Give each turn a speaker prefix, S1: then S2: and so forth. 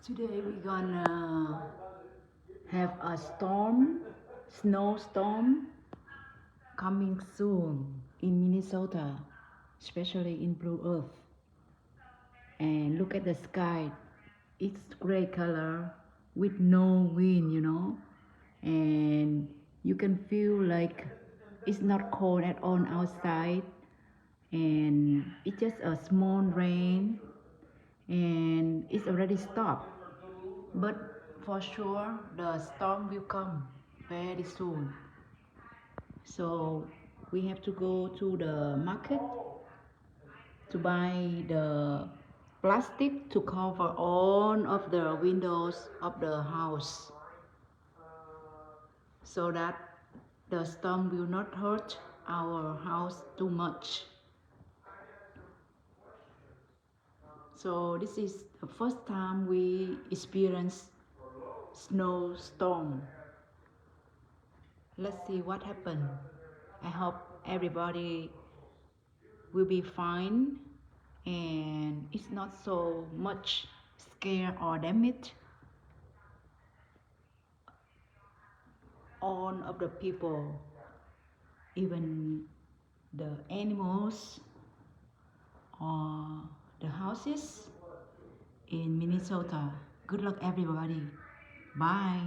S1: Today we're gonna have a snowstorm coming soon in Minnesota, especially in Blue Earth. And look at the sky, it's gray color with no wind, and you can feel like it's not cold at all outside, and it's just a small rain, and it's already stopped. But for sure, the storm will come very soon. So we have to go to the market to buy the plastic to cover all of the windows of the house so that the storm will not hurt our house too much. So this is the first time we experience snowstorm. Let's see what happened. I hope everybody will be fine and it's not so much scare or damage all of the people, even the animals or the houses in Minnesota. Good luck everybody. Bye.